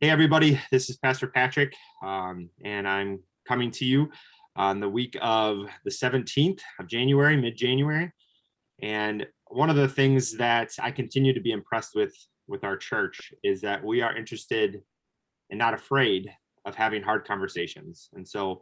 Hey, everybody, this is Pastor Patrick, and I'm coming to you on the week of the 17th of January, mid-January. And one of the things that I continue to be impressed with our church is that we are interested and not afraid of having hard conversations. And so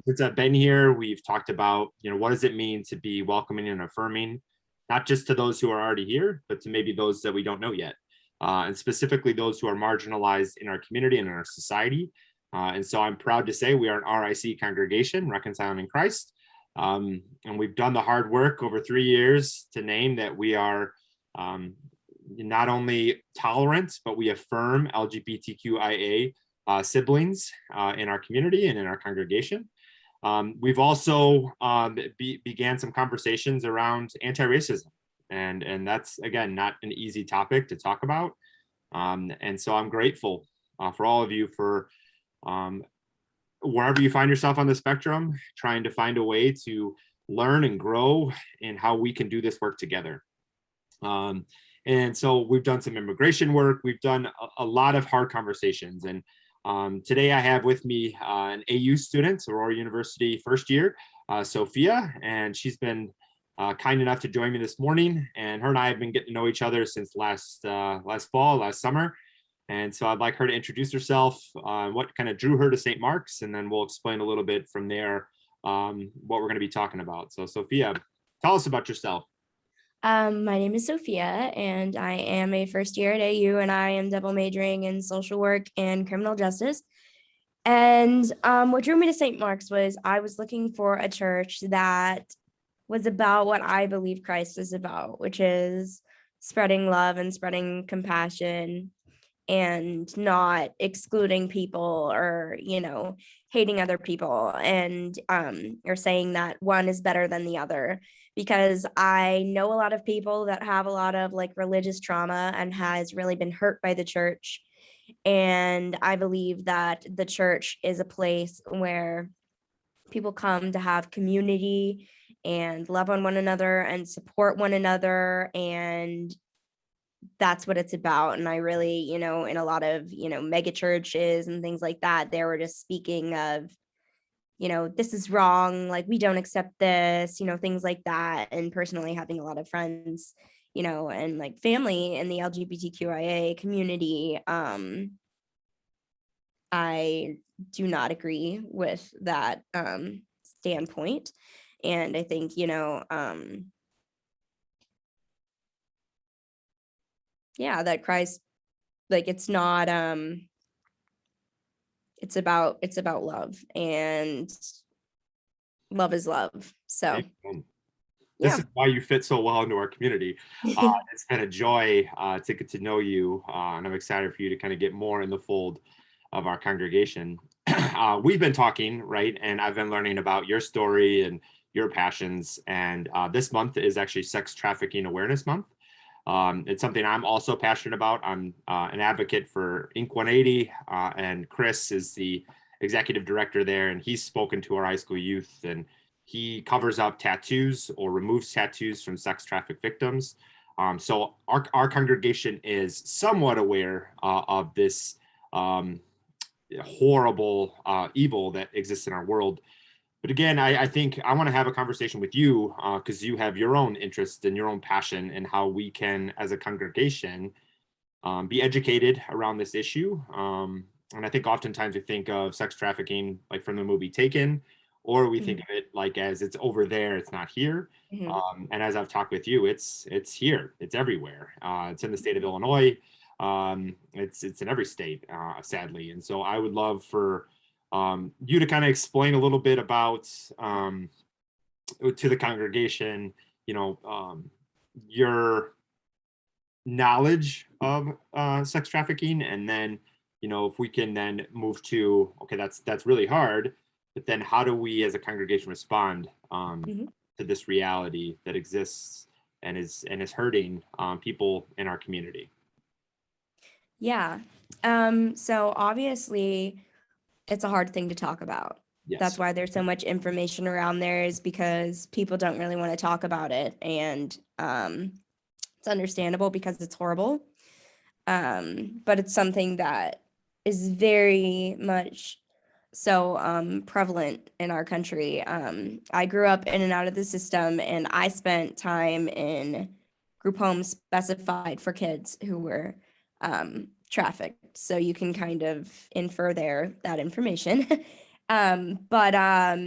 since I've been here, we've talked about, what does it mean to be welcoming and affirming, not just to those who are already here, but to maybe those that we don't know yet. And specifically those who are marginalized in our community and in our society. And so I'm proud to say we are an RIC congregation, Reconciling in Christ. And we've done the hard work over 3 years to name that we are not only tolerant, but we affirm LGBTQIA siblings in our community and in our congregation. We've also began some conversations around anti-racism. And that's, again, not an easy topic to talk about. And so I'm grateful for all of you for wherever you find yourself on the spectrum, trying to find a way to learn and grow in how we can do this work together. And so we've done some immigration work. We've done a lot of hard conversations. And today I have with me an AU student, Aurora University first year, Sophia, and she's been kind enough to join me this morning, and her and I have been getting to know each other since last summer. And so I'd like her to introduce herself, what kind of drew her to St. Mark's, and then we'll explain a little bit from there what we're going to be talking about. So Sophia, tell us about yourself. My name is Sophia, and I am a first year at AU, and I am double majoring in social work and criminal justice. And what drew me to St. Mark's was I was looking for a church that was about what I believe Christ is about, which is spreading love and spreading compassion and not excluding people or, hating other people and or saying that one is better than the other. Because I know a lot of people that have a lot of religious trauma and has really been hurt by the church. And I believe that the church is a place where people come to have community and love on one another and support one another. And that's what it's about. And I really, in a lot of, mega churches and things like that, they were just speaking of, this is wrong, we don't accept this, things like that. And personally having a lot of friends, and family in the LGBTQIA community, I do not agree with that standpoint. And I think, that Christ, it's not, it's about love, and love is love. So This is why you fit so well into our community. It's been a joy to get to know you, and I'm excited for you to kind of get more in the fold of our congregation. We've been talking, right? And I've been learning about your story and your passions. And this month is actually Sex Trafficking Awareness Month. It's something I'm also passionate about. I'm an advocate for Inc. 180, and Chris is the executive director there, and he's spoken to our high school youth, and he covers up tattoos or removes tattoos from sex trafficked victims. So our congregation is somewhat aware of this horrible evil that exists in our world. But again, I think I want to have a conversation with you because you have your own interest and your own passion in how we can, as a congregation, be educated around this issue. And I think oftentimes we think of sex trafficking like from the movie Taken, or we think of it as it's over there, it's not here. And as I've talked with you, it's here, it's everywhere. It's in the state of Illinois. It's in every state, sadly. And so I would love for you to kind of explain a little bit about to the congregation, your knowledge of sex trafficking, and then if we can then move to, okay, that's really hard, but then how do we as a congregation respond to this reality that exists and is hurting people in our community? Yeah. So obviously it's a hard thing to talk about. Yes. That's why there's so much information around there, is because people don't really want to talk about it. And it's understandable because it's horrible. But it's something that is very much so prevalent in our country. I grew up in and out of the system, and I spent time in group homes specified for kids who were trafficked. So you can kind of infer there that information. But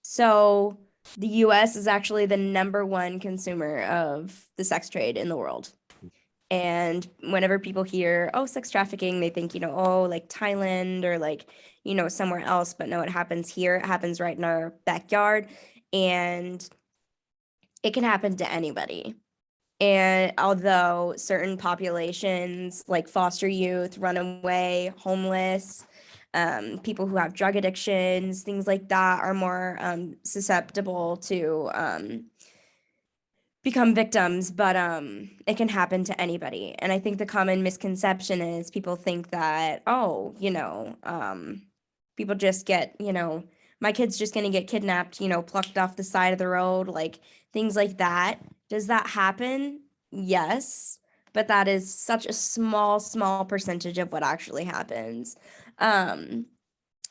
so the US is actually the #1 consumer of the sex trade in the world. And whenever people hear, oh, sex trafficking, they think, oh, like Thailand or like, somewhere else. But no, it happens here. It happens right in our backyard. And it can happen to anybody. And although certain populations like foster youth, runaway, homeless, people who have drug addictions, things like that are more susceptible to become victims, but it can happen to anybody. And I think the common misconception is people think that, oh, people just get, my kid's just going to get kidnapped, plucked off the side of the road, like things like that. Does that happen? Yes, but that is such a small percentage of what actually happens.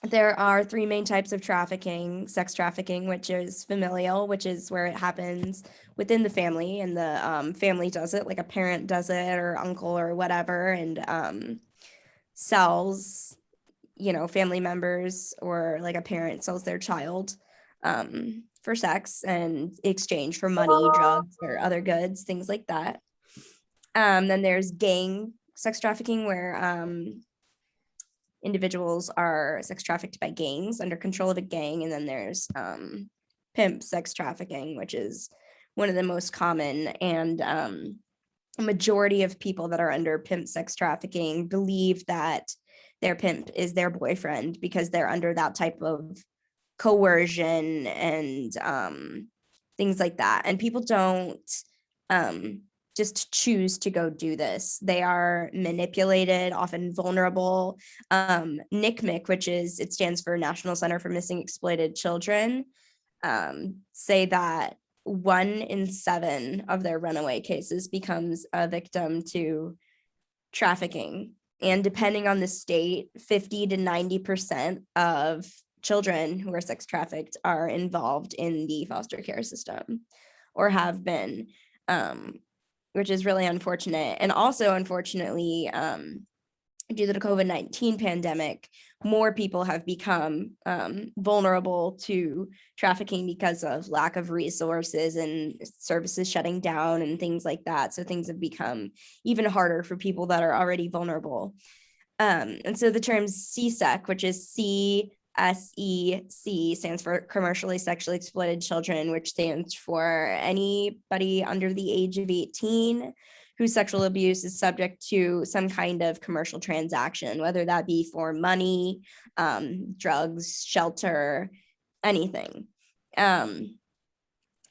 There are 3 main types of trafficking: sex trafficking, which is familial, which is where it happens within the family, and the family does it, like a parent does it or uncle or whatever, and sells, family members, or like a parent sells their child for sex and exchange for money, drugs, or other goods, things like that. Then there's gang sex trafficking, where individuals are sex trafficked by gangs under control of a gang. And then there's pimp sex trafficking, which is one of the most common. And a majority of people that are under pimp sex trafficking believe that their pimp is their boyfriend because they're under that type of coercion and things like that. And people don't just choose to go do this. They are manipulated, often vulnerable. NCMEC, which it stands for National Center for Missing Exploited Children, say that 1 in 7 of their runaway cases becomes a victim to trafficking. And depending on the state, 50 to 90% of children who are sex trafficked are involved in the foster care system or have been, which is really unfortunate. And also, unfortunately, due to the COVID-19 pandemic, more people have become vulnerable to trafficking because of lack of resources and services shutting down and things like that. So things have become even harder for people that are already vulnerable. And so the term CSEC, which is CSEC, stands for Commercially Sexually Exploited Children, which stands for anybody under the age of 18 whose sexual abuse is subject to some kind of commercial transaction, whether that be for money, drugs, shelter, anything. And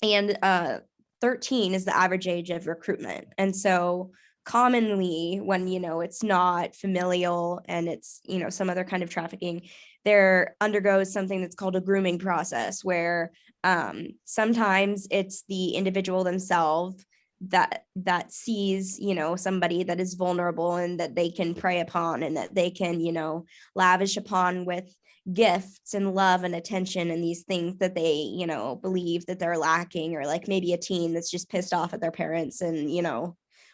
13 is the average age of recruitment. And so commonly when, it's not familial and it's, some other kind of trafficking, there undergoes something that's called a grooming process, where sometimes it's the individual themselves that sees, somebody that is vulnerable and that they can prey upon and that they can, lavish upon with gifts and love and attention and these things that they, believe that they're lacking, or like maybe a teen that's just pissed off at their parents and,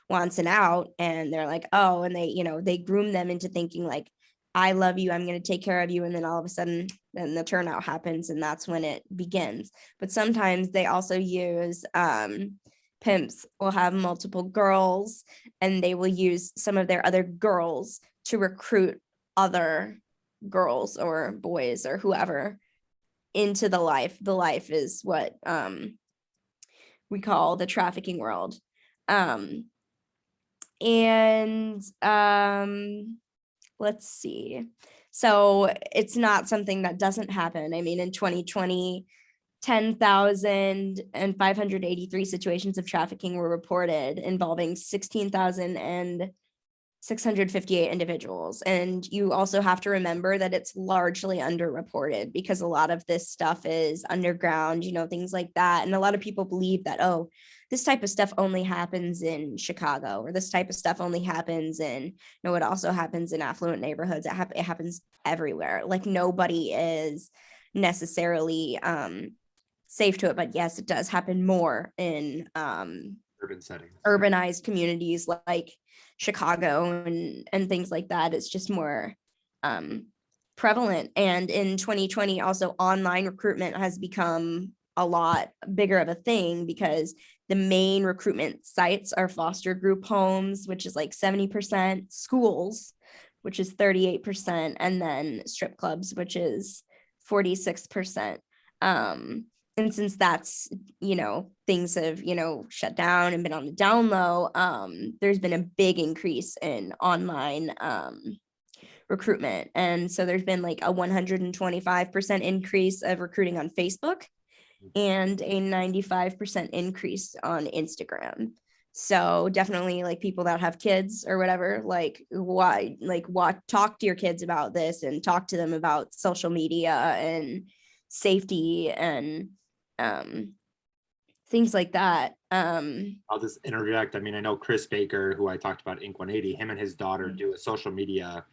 wants an out, and they're like, oh, and they, they groom them into thinking like, I love you, I'm going to take care of you. And then all of a sudden, then the turnout happens, and that's when it begins. But sometimes they also use, pimps will have multiple girls, and they will use some of their other girls to recruit other girls or boys or whoever into the life. The life is what we call the trafficking world. And let's see. So it's not something that doesn't happen. I mean, in 2020, 10,583 situations of trafficking were reported, involving 16,658 individuals. And you also have to remember that it's largely underreported because a lot of this stuff is underground, things like that. And a lot of people believe that, oh, this type of stuff only happens in Chicago, or this type of stuff only happens in, no, it also happens in affluent neighborhoods. It happens everywhere. Like nobody is necessarily safe to it, but yes, it does happen more in Urban settings. urbanized communities like Chicago and things like that. It's just more prevalent. And in 2020, also online recruitment has become a lot bigger of a thing, because the main recruitment sites are foster group homes, which is like 70%, schools, which is 38%, and then strip clubs, which is 46%. And since that's, things have, shut down and been on the down low, there's been a big increase in online recruitment. And so there's been like a 125% increase of recruiting on Facebook and a 95% increase on Instagram. So definitely, like, people that have kids or whatever, talk to your kids about this and talk to them about social media and safety and things like that. I'll just interject. I mean, I know Chris Baker, who I talked about, Inc. 180, him and his daughter do a social media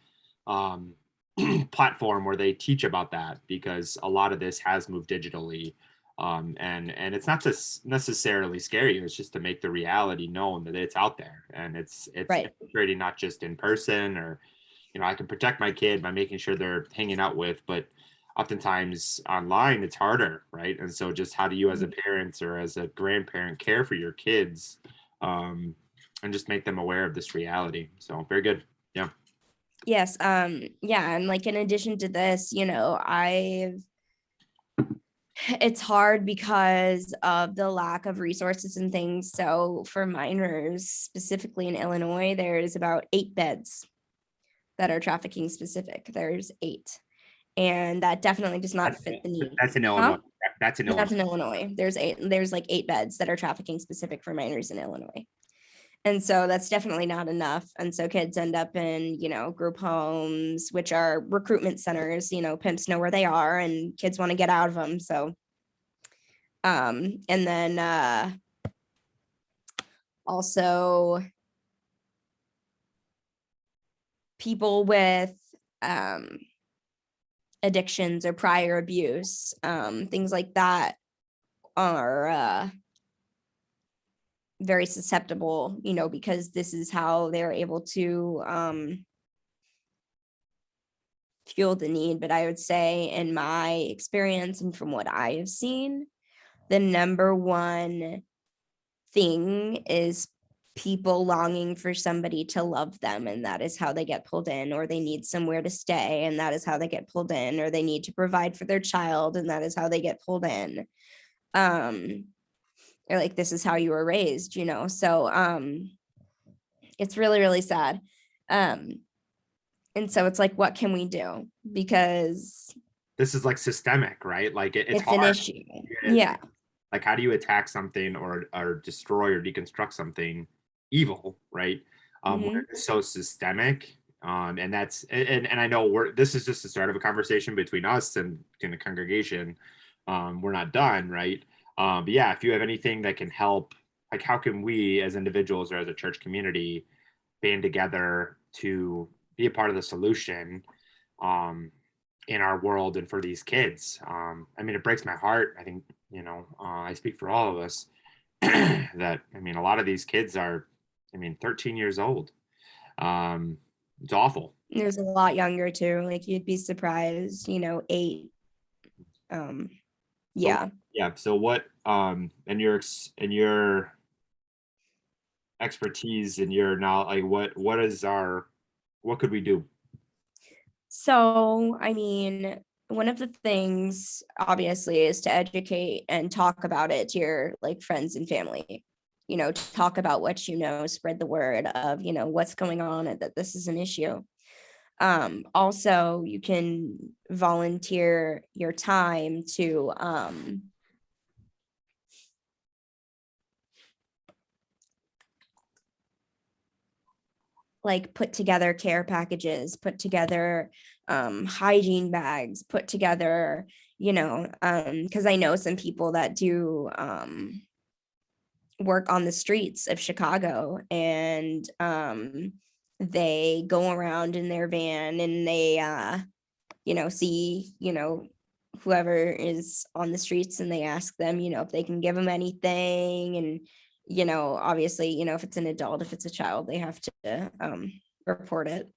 platform where they teach about that, because a lot of this has moved digitally. And it's not to necessarily scare you, it's just to make the reality known that it's out there, and it's Right. infiltrating, not just in person, or, I can protect my kid by making sure they're hanging out with, but oftentimes online it's harder, right? And so just how do you as a parent or as a grandparent care for your kids, and just make them aware of this reality. So very good. Yeah. Yes. Yeah. And like, in addition to this, it's hard because of the lack of resources and things. So for minors, specifically in Illinois, there's about 8 beds that are trafficking specific. There's 8. And that definitely does not fit the need. That's in Illinois. That's in Illinois. That's in Illinois. There's like 8 beds that are trafficking specific for minors in Illinois. And so that's definitely not enough. And so kids end up in, group homes, which are recruitment centers. Pimps know where they are and kids want to get out of them. So, and then also people with addictions or prior abuse, things like that are very susceptible, because this is how they're able to fuel the need. But I would say, in my experience and from what I have seen, the number one thing is people longing for somebody to love them, and that is how they get pulled in, or they need somewhere to stay, and that is how they get pulled in, or they need to provide for their child, and that is how they get pulled in. Or like, this is how you were raised, so it's really, really sad. And so it's like, what can we do? Because this is like systemic, right? Like it's an hard. issue. Yeah. Like, how do you attack something or destroy or deconstruct something evil, right? When it's so systemic. And that's, and I know this is just the start of a conversation between us and in the congregation. We're not done, right? But yeah, if you have anything that can help, like, how can we as individuals or as a church community band together to be a part of the solution in our world and for these kids? I mean, it breaks my heart. I think, I speak for all of us that, I mean, a lot of these kids are, 13 years old. It's awful. There's a lot younger too. Like, you'd be surprised, 8. Yeah. Yeah. So what, and your expertise and your knowledge, like what could we do? So, one of the things obviously is to educate and talk about it to your like friends and family. Talk about what spread the word of what's going on and that this is an issue. Also, you can volunteer your time to like put together care packages, put together hygiene bags, put together, because I know some people that do work on the streets of Chicago, and they go around in their van, and they see, whoever is on the streets, and they ask them, if they can give them anything. And, obviously, if it's an adult, if it's a child, they have to report it.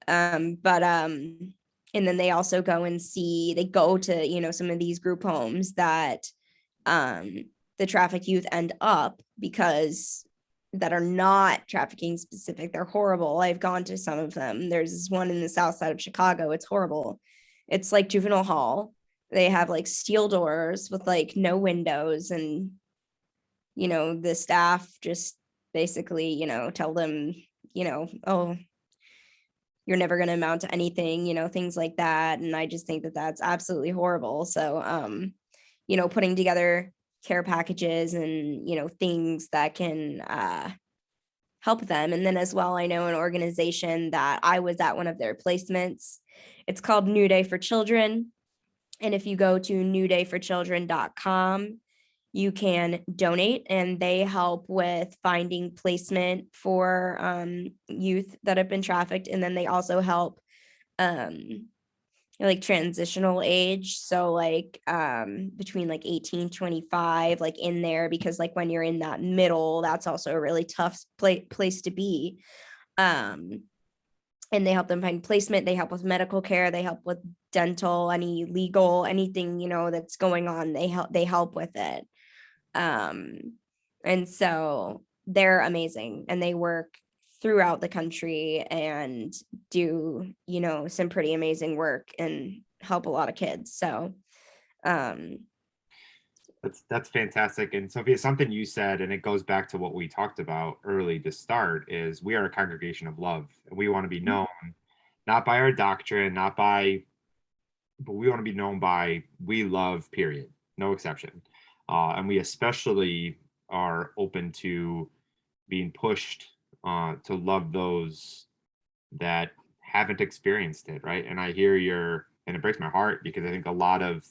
But and then they also go to, some of these group homes that the traffic youth end up, because that are not trafficking specific. They're horrible. I've gone to some of them. There's this one in the south side of Chicago. It's horrible. It's like juvenile hall. They have like steel doors with like no windows, and the staff just basically, tell them, oh, you're never going to amount to anything, things like that. And I just think that that's absolutely horrible. So putting together care packages and, things that can help them. And then as well, I know an organization that I was at one of their placements. It's called New Day for Children. And if you go to newdayforchildren.com, you can donate, and they help with finding placement for youth that have been trafficked. And then they also help like transitional age, so like between like 18-25, like in there, because like when you're in that middle, that's also a really tough place to be. And they help them find placement. They help with medical care. They help with dental, any legal, anything, that's going on. They help with it. And so they're amazing, and they work throughout the country and do, some pretty amazing work and help a lot of kids. So That's fantastic. And Sophia, something you said, and it goes back to what we talked about early to start, is we are a congregation of love, and we want to be known not by our doctrine, but we want to be known by we love, period, no exception. And we especially are open to being pushed to love those that haven't experienced it, right? And I hear and it breaks my heart, because I think a lot of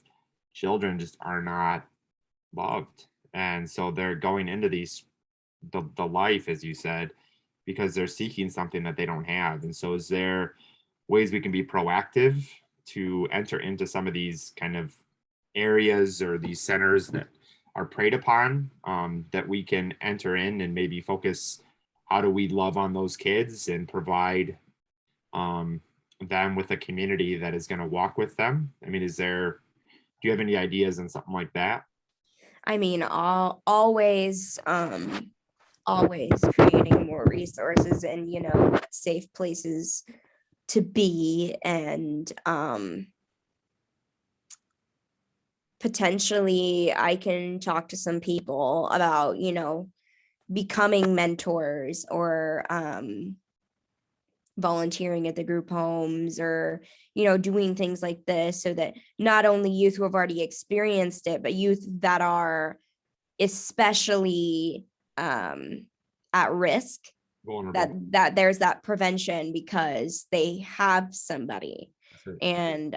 children just are not loved, and so they're going into the life, as you said, because they're seeking something that they don't have. And so is there ways we can be proactive to enter into some of these kind of areas or these centers that are preyed upon, that we can enter in and maybe focus, how do we love on those kids and provide them with a community that is going to walk with them? I mean, do you have any ideas on something like that? I mean, always creating more resources and, safe places to be, and potentially I can talk to some people about, becoming mentors, or volunteering at the group homes, or doing things like this, so that not only youth who have already experienced it, but youth that are especially at risk, Vulnerable. that there's that prevention, because they have somebody. And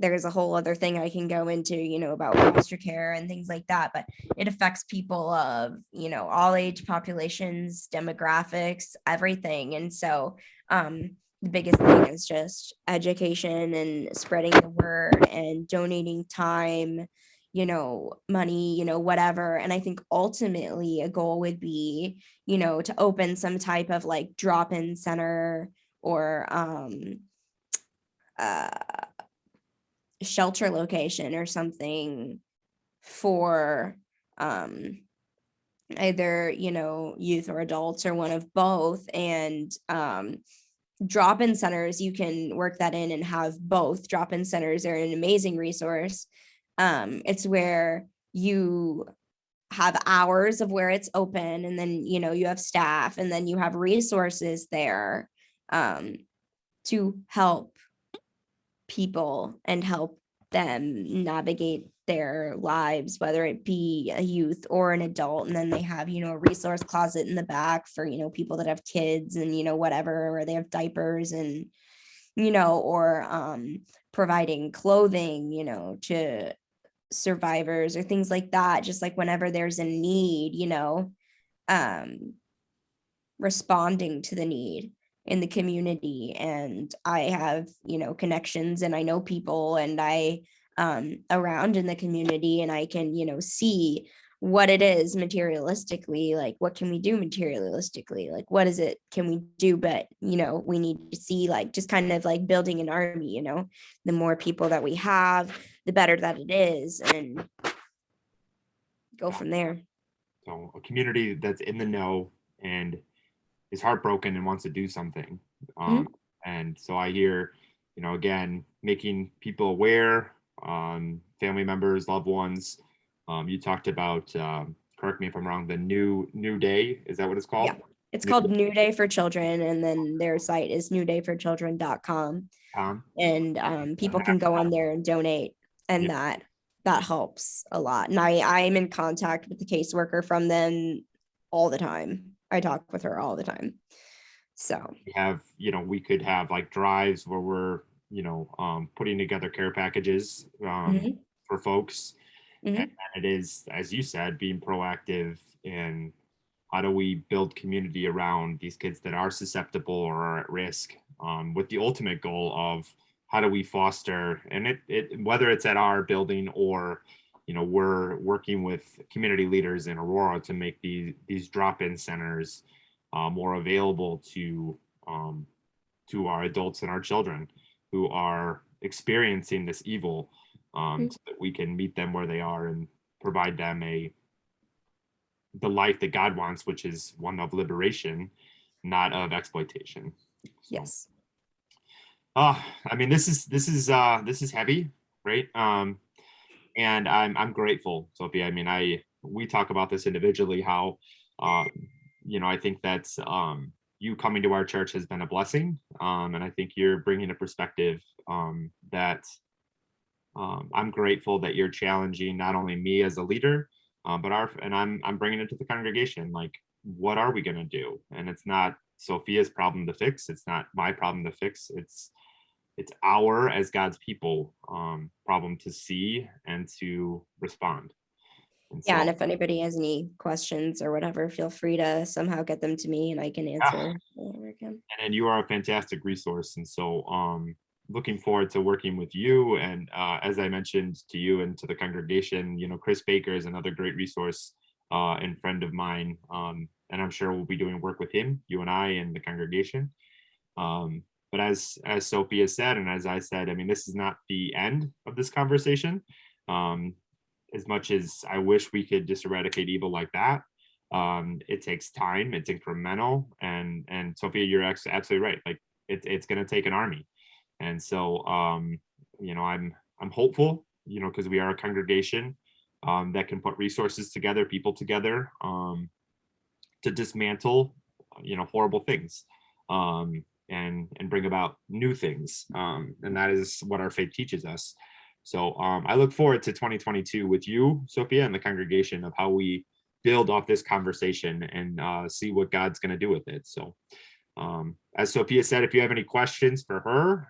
there's a whole other thing I can go into, about foster care and things like that, but it affects people of, all age populations, demographics, everything. And so the biggest thing is just education and spreading the word and donating time, money, whatever. And I think ultimately a goal would be, to open some type of like drop-in center, or shelter location or something for either, youth or adults, or one of both. And drop-in centers, you can work that in and have both. Drop-in centers are an amazing resource. It's where you have hours of where it's open, and then, you have staff, and then you have resources there to help people and help them navigate their lives, whether it be a youth or an adult. And then they have, a resource closet in the back for, people that have kids and, whatever, or they have diapers, and, or providing clothing, to survivors or things like that, just like whenever there's a need, um, responding to the need in the community. And I have, connections and I know people and I around in the community, and I can, see what it is materialistically, like what can we do materialistically, like what is it can we do, but we need to see, like, just kind of like building an army, the more people that we have, the better that it is, and go from there. So a community that's in the know and is heartbroken and wants to do something. Mhm. And so I hear, again, making people aware, family members, loved ones. You talked about, correct me if I'm wrong, the new day. Is that what it's called? Yeah, it's New called New Day for Children, and then their site is newdayforchildren.com, Tom. and people can go on there and donate, Yeah. and that helps a lot. And I'm in contact with the caseworker from them all the time. I talk with her all the time. So We have, we could have like drives where we're, putting together care packages, mhm, for folks. And mhm. it is, as you said, being proactive in how do we build community around these kids that are susceptible or are at risk, with the ultimate goal of how do we foster, and whether it's at our building or we're working with community leaders in Aurora to make these drop-in centers more available um, to our adults and our children who are experiencing this evil, so that we can meet them where they are and provide them the life that God wants, which is one of liberation, not of exploitation. So, Yes. I mean, this is heavy, right? And I'm grateful, Sophia. I mean, we talk about this individually, how, um, I think that's, you coming to our church has been a blessing, and I think you're bringing a perspective, that, I'm grateful that you're challenging not only me as a leader, but I'm bringing it to the congregation. Like, what are we going to do? And it's not Sophia's problem to fix. It's not my problem to fix. It's our, as God's people, problem to see and to respond. And Yeah, and so, if anybody has any questions or whatever, feel free to somehow get them to me and I can yeah, answer whatever I can. and you are a fantastic resource. And so, looking forward to working with you. And as I mentioned to you and to the congregation, Chris Baker is another great resource, and friend of mine. And I'm sure we'll be doing work with him, you and I, and the congregation. Um, but as Sophia said, and as I said, I mean, this is not the end of this conversation. Um, as much as I wish we could just eradicate evil like that, it takes time. It's incremental, and Sophia, you're absolutely right. Like, it's going to take an army, and so, I'm hopeful, because we are a congregation, that can put resources together, people together, to dismantle, horrible things, and bring about new things, and that is what our faith teaches us. So, I look forward to 2022 with you, Sophia, and the congregation, of how we build off this conversation and, see what God's going to do with it. So, as Sophia said, if you have any questions for her,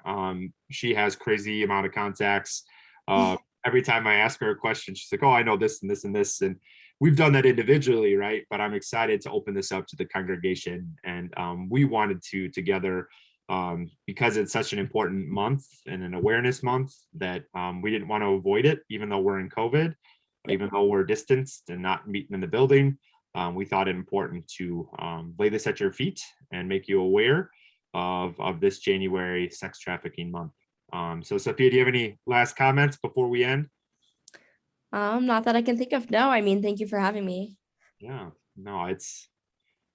she has crazy amount of contacts. Uh, every time I ask her a question, she's like, "Oh, I know this and this and this," and we've done that individually, right? But I'm excited to open this up to the congregation, and, we wanted to together, because it's such an important month and an awareness month, that, we didn't want to avoid it, even though we're in COVID, Yep. even though we're distanced and not meeting in the building. We thought it important to, lay this at your feet and make you aware of this January sex trafficking month. So, Sophia, do you have any last comments before we end? Not that I can think of. No, I mean, thank you for having me. Yeah, no, it's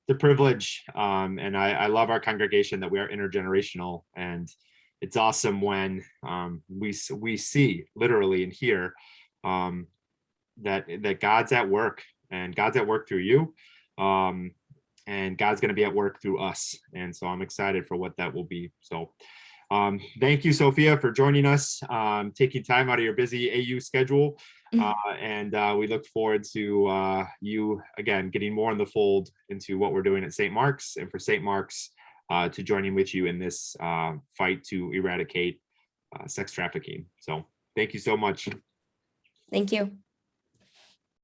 the privilege, and I love our congregation, that we are intergenerational, and it's awesome when, we see literally and hear, um, that God's at work, and God's at work through you, um, and God's going to be at work through us, and so I'm excited for what that will be. So, thank you, Sophia, for joining us, taking time out of your busy AU schedule. And we look forward to, you, again, getting more in the fold into what we're doing at St. Mark's, and for St. Mark's, to joining with you in this, fight to eradicate, sex trafficking. So, thank you so much. Thank you.